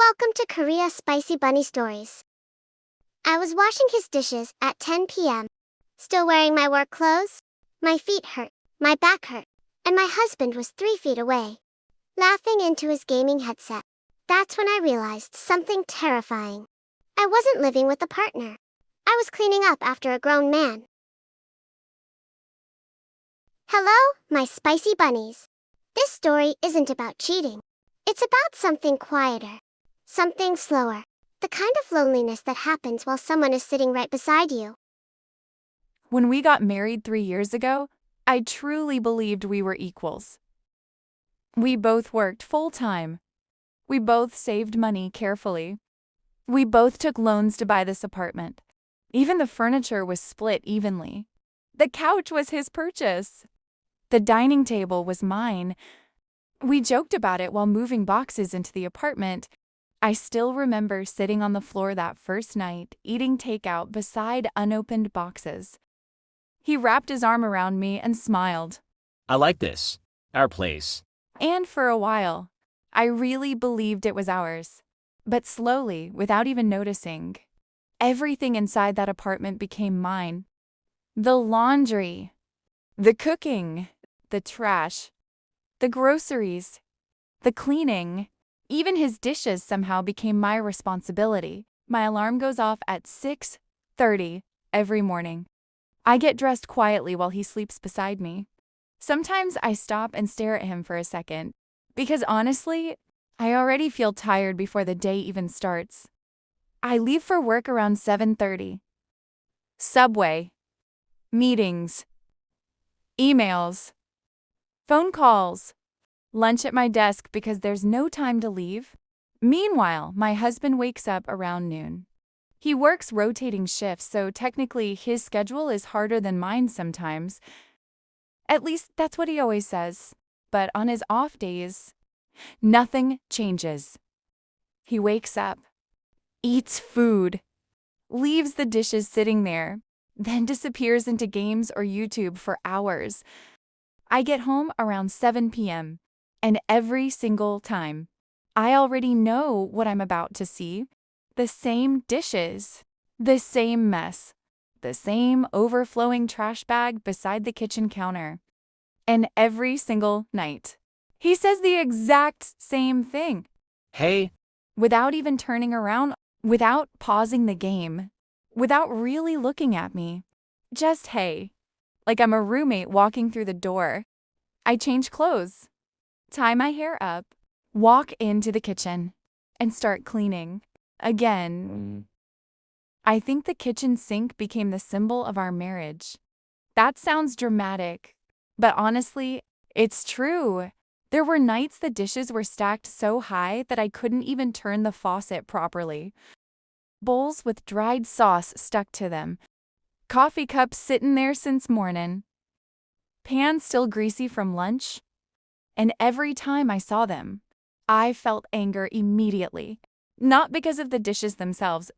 Welcome to Korea Spicy Bunny Stories. I was washing his dishes at 10 p.m. Still wearing my work clothes? My feet hurt, my back hurt, and my husband was 3 feet away, laughing into his gaming headset. That's when I realized something terrifying. I wasn't living with a partner. I was cleaning up after a grown man. Hello, my spicy bunnies. This story isn't about cheating. It's about something quieter. Something slower. The kind of loneliness that happens while someone is sitting right beside you. When we got married 3 years ago, I truly believed we were equals. We both worked full-time. We both saved money carefully. We both took loans to buy this apartment. Even the furniture was split evenly. The couch was his purchase. The dining table was mine. We joked about it while moving boxes into the apartment. I still remember sitting on the floor that first night, eating takeout beside unopened boxes. He wrapped his arm around me and smiled. I like this. Our place. And for a while, I really believed it was ours. But slowly, without even noticing, everything inside that apartment became mine. The laundry, the cooking, the trash, the groceries, the cleaning. Even his dishes somehow became my responsibility. My alarm goes off at 6:30 every morning. I get dressed quietly while he sleeps beside me. Sometimes I stop and stare at him for a second, because honestly, I already feel tired before the day even starts. I leave for work around 7:30. Subway, meetings, emails, phone calls, lunch at my desk because there's no time to leave. Meanwhile, my husband wakes up around noon. He works rotating shifts, so technically his schedule is harder than mine sometimes. At least that's what he always says. But on his off days, nothing changes. He wakes up, eats food, leaves the dishes sitting there, then disappears into games or YouTube for hours. I get home around 7 p.m. And every single time, I already know what I'm about to see. The same dishes, the same mess, the same overflowing trash bag beside the kitchen counter. And every single night, he says the exact same thing. Hey, Without even turning around, without pausing the game, without really looking at me. Just hey, like I'm a roommate walking through the door. I change clothes, tie my hair up, walk into the kitchen, and start cleaning. Again. I think the kitchen sink became the symbol of our marriage. That sounds dramatic, but honestly, it's true. There were nights the dishes were stacked so high that I couldn't even turn the faucet properly. Bowls with dried sauce stuck to them. Coffee cups sitting there since morning. Pans still greasy from lunch. And every time I saw them, I felt anger immediately. Not because of the dishes themselves,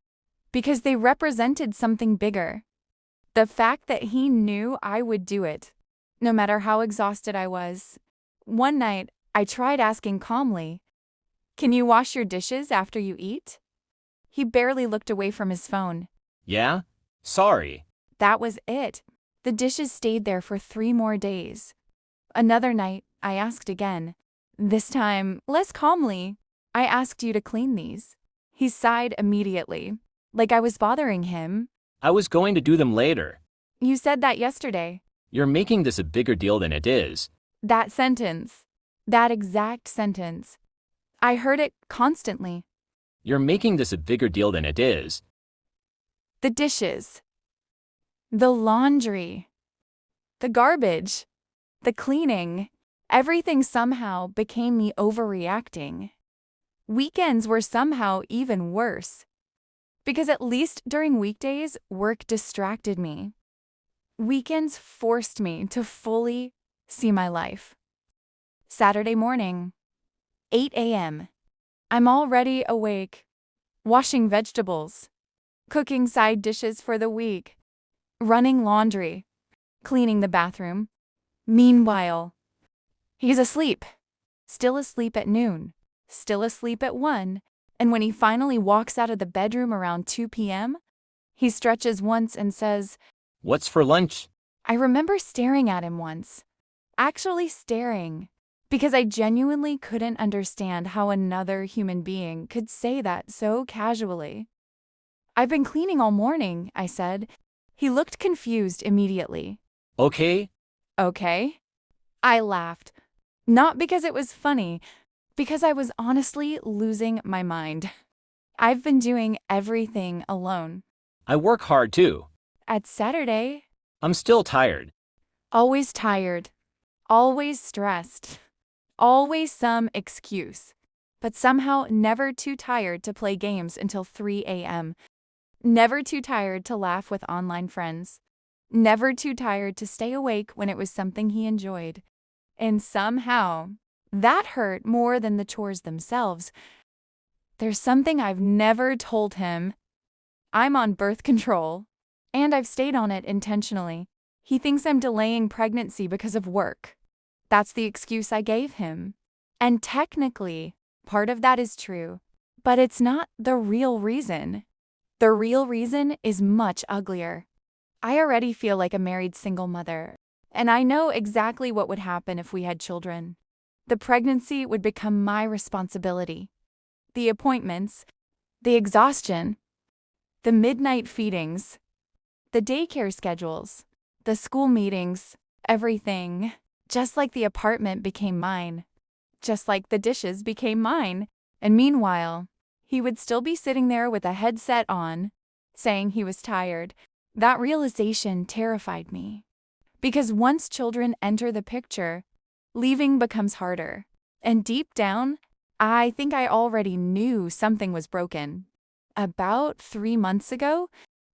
because they represented something bigger. The fact that he knew I would do it, no matter how exhausted I was. One night, I tried asking calmly, "Can you wash your dishes after you eat?" He barely looked away from his phone. Yeah? Sorry. That was it. The dishes stayed there for 3 more days. Another night, I asked again. This time, less calmly, I asked you to clean these. He sighed immediately, like I was bothering him. I was going to do them later. You said that yesterday. You're making this a bigger deal than it is. That sentence. That exact sentence. I heard it constantly. You're making this a bigger deal than it is. The dishes. The laundry. The garbage. The cleaning. Everything somehow became me overreacting. Weekends were somehow even worse. Because at least during weekdays, work distracted me. Weekends forced me to fully see my life. Saturday morning, 8 a.m. I'm already awake, washing vegetables, cooking side dishes for the week, running laundry, cleaning the bathroom. Meanwhile, he's asleep. Still asleep at noon. Still asleep at 1. And when he finally walks out of the bedroom around 2 p.m., he stretches once and says, What's for lunch? I remember staring at him once. Actually staring. Because I genuinely couldn't understand how another human being could say that so casually. I've been cleaning all morning, I said. He looked confused immediately. Okay? Okay? I laughed. Not because it was funny, because I was honestly losing my mind. I've been doing everything alone. I work hard too. At Saturday, I'm still tired. always tired, always stressed, always some excuse, but somehow never too tired to play games until 3 a.m., never too tired to laugh with online friends, never too tired to stay awake when it was something he enjoyed. And somehow, that hurt more than the chores themselves. There's something I've never told him. I'm on birth control, and I've stayed on it intentionally. He thinks I'm delaying pregnancy because of work. That's the excuse I gave him. And technically, part of that is true, but it's not the real reason. The real reason is much uglier. I already feel like a married single mother, and I know exactly what would happen if we had children. The pregnancy would become my responsibility. The appointments, the exhaustion, the midnight feedings, the daycare schedules, the school meetings, everything. Just like the apartment became mine. Just like the dishes became mine. And meanwhile, he would still be sitting there with a headset on, saying he was tired. That realization terrified me. Because once children enter the picture, leaving becomes harder. And deep down, I think I already knew something was broken. About 3 months ago,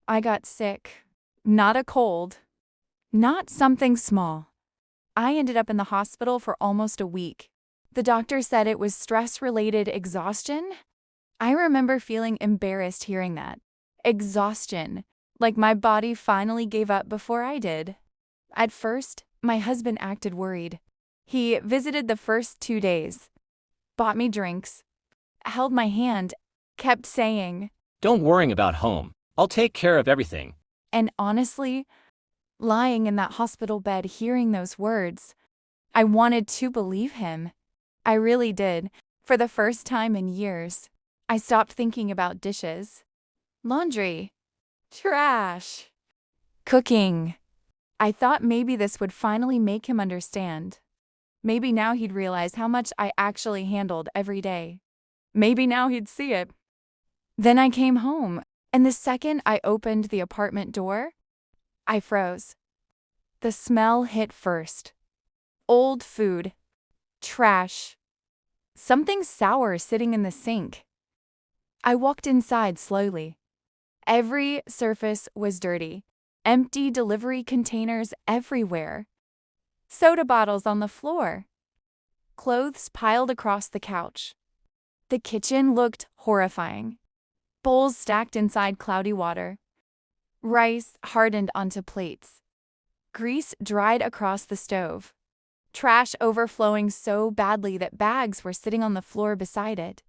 I got sick. Not a cold. Not something small. I ended up in the hospital for almost a week. The doctor said it was stress-related exhaustion. I remember feeling embarrassed hearing that. Exhaustion. Like my body finally gave up before I did. At first, my husband acted worried. He visited the first 2 days, bought me drinks, held my hand, kept saying, Don't worry about home. I'll take care of everything. and honestly, lying in that hospital bed hearing those words, I wanted to believe him. I really did. For the first time in years, I stopped thinking about dishes, laundry, trash, cooking. I thought maybe this would finally make him understand. Maybe now he'd realize how much I actually handled every day. Maybe now he'd see it. Then I came home, and the second I opened the apartment door, I froze. The smell hit first. Old food, trash, something sour sitting in the sink. I walked inside slowly. Every surface was dirty. Empty delivery containers everywhere. Soda bottles on the floor. Clothes piled across the couch. The kitchen looked horrifying. Bowls stacked inside cloudy water. Rice hardened onto plates. Grease dried across the stove. Trash overflowing so badly that bags were sitting on the floor beside it.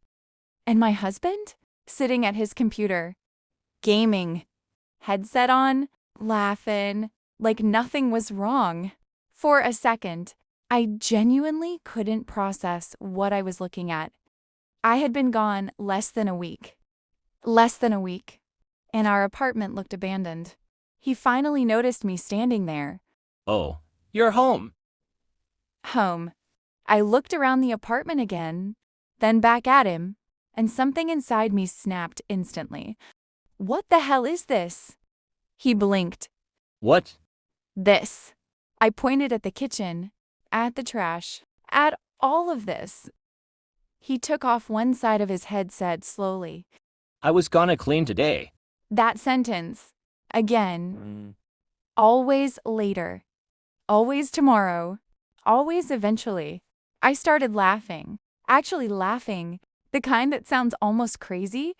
And my husband? Sitting at his computer. Gaming. Headset on. Laughing. Like nothing was wrong. For a second, I genuinely couldn't process what I was looking at. I had been gone less than a week. Less than a week. And our apartment looked abandoned. He finally noticed me standing there. Oh, you're home. Home. I looked around the apartment again, then back at him, and something inside me snapped instantly. What the hell is this? He blinked. What? This. I pointed at the kitchen, at the trash, at all of this. He took off one side of his headset slowly. I was gonna clean today. That sentence. Again. Always later. Always tomorrow. Always eventually. I started laughing. Actually laughing. The kind that sounds almost crazy.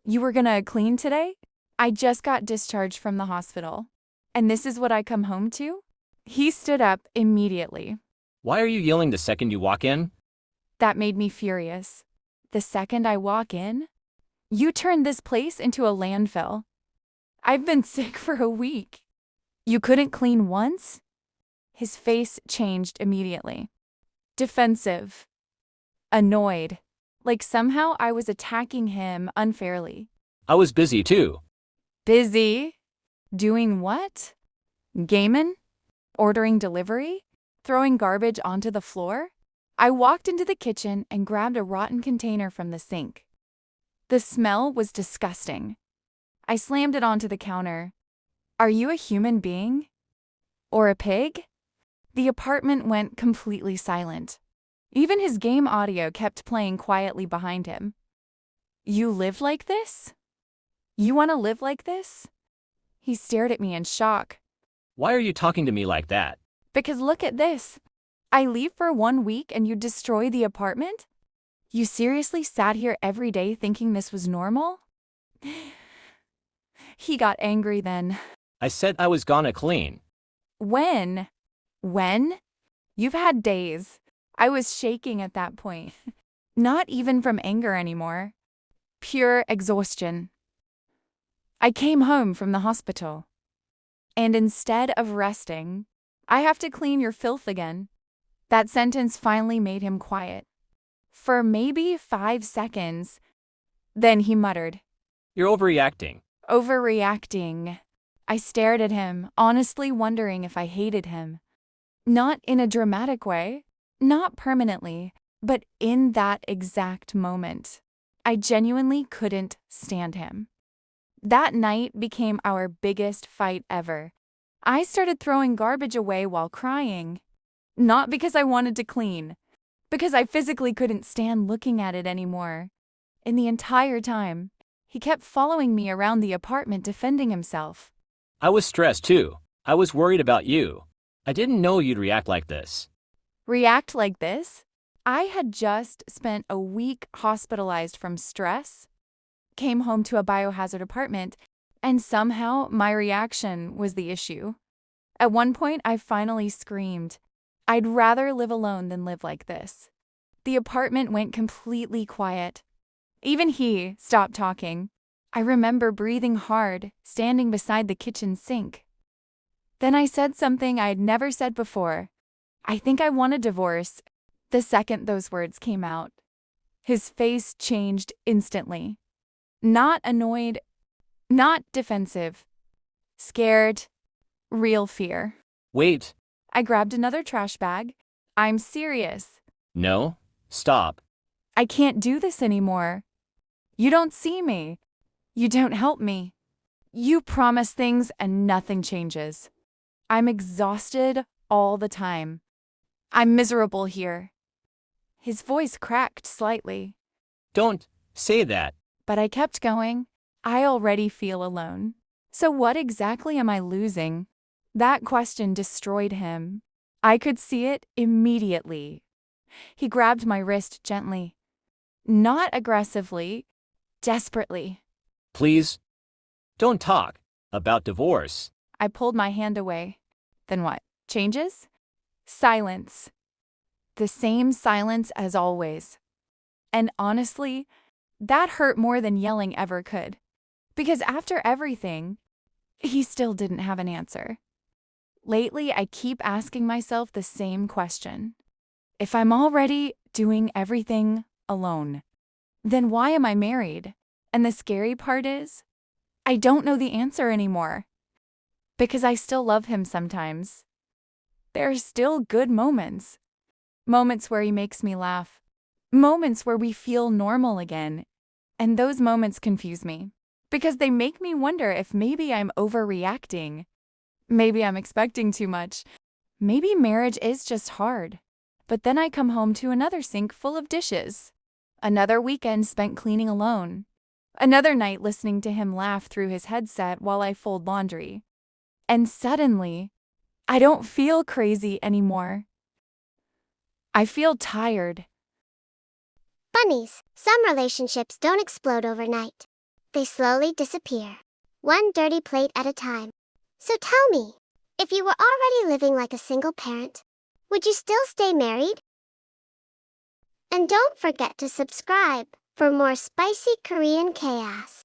You were gonna clean today? I just got discharged from the hospital. And this is what I come home to? He stood up immediately. Why are you yelling the second you walk in? That made me furious. the second I walk in, you turned this place into a landfill. I've been sick for a week. You couldn't clean once? His face changed immediately. Defensive. Annoyed. Like somehow I was attacking him unfairly. I was busy too. Busy? Doing what? Gamin'? Ordering delivery? Throwing garbage onto the floor? I walked into the kitchen and grabbed a rotten container from the sink. The smell was disgusting. I slammed it onto the counter. Are you a human being? Or a pig? The apartment went completely silent. Even his game audio kept playing quietly behind him. You live like this? You want to live like this? He stared at me in shock. Why are you talking to me like that? Because look at this. I leave for 1 week and you destroy the apartment? You seriously sat here every day thinking this was normal? He got angry then. I said I was gonna clean. When? When? You've had days. I was shaking at that point. Not even from anger anymore. Pure exhaustion. I came home from the hospital. And instead of resting, I have to clean your filth again. That sentence finally made him quiet. For maybe 5 seconds. Then he muttered. You're overreacting. Overreacting. I stared at him, honestly wondering if I hated him. Not in a dramatic way, not permanently, but in that exact moment. I genuinely couldn't stand him. That night became our biggest fight ever. I started throwing garbage away while crying. Not because I wanted to clean, because I physically couldn't stand looking at it anymore. And the entire time, he kept following me around the apartment defending himself. I was stressed too. I was worried about you. I didn't know you'd react like this. React like this? I had just spent a week hospitalized from stress, came home to a biohazard apartment, and somehow my reaction was the issue. At one point, I finally screamed, I'd rather live alone than live like this. The apartment went completely quiet. Even he stopped talking. I remember breathing hard, standing beside the kitchen sink. Then I said something I'd never said before. I think I want a divorce. The second those words came out, his face changed instantly. Not annoyed, not defensive. Scared, real fear. Wait. I grabbed another trash bag. I'm serious. No. Stop. I can't do this anymore. You don't see me. You don't help me. You promise things and nothing changes. I'm exhausted all the time. I'm miserable here. His voice cracked slightly. Don't say that. But I kept going. I already feel alone. So what exactly am I losing? That question destroyed him. I could see it immediately. He grabbed my wrist gently. Not aggressively, desperately. Please. Don't talk about divorce. I pulled my hand away. Then what? Changes? Silence. The same silence as always. And honestly, that hurt more than yelling ever could. Because after everything, he still didn't have an answer. Lately, I keep asking myself the same question. If I'm already doing everything alone, then why am I married? And the scary part is, I don't know the answer anymore. Because I still love him sometimes. There are still good moments. Moments where he makes me laugh. Moments where we feel normal again. And those moments confuse me. Because they make me wonder if maybe I'm overreacting. Maybe I'm expecting too much. Maybe marriage is just hard. But then I come home to another sink full of dishes. Another weekend spent cleaning alone. Another night listening to him laugh through his headset while I fold laundry. And suddenly, I don't feel crazy anymore. I feel tired. Bunnies, some relationships don't explode overnight. They slowly disappear, one dirty plate at a time. So tell me, if you were already living like a single parent, would you still stay married? And don't forget to subscribe. For more spicy Korean chaos.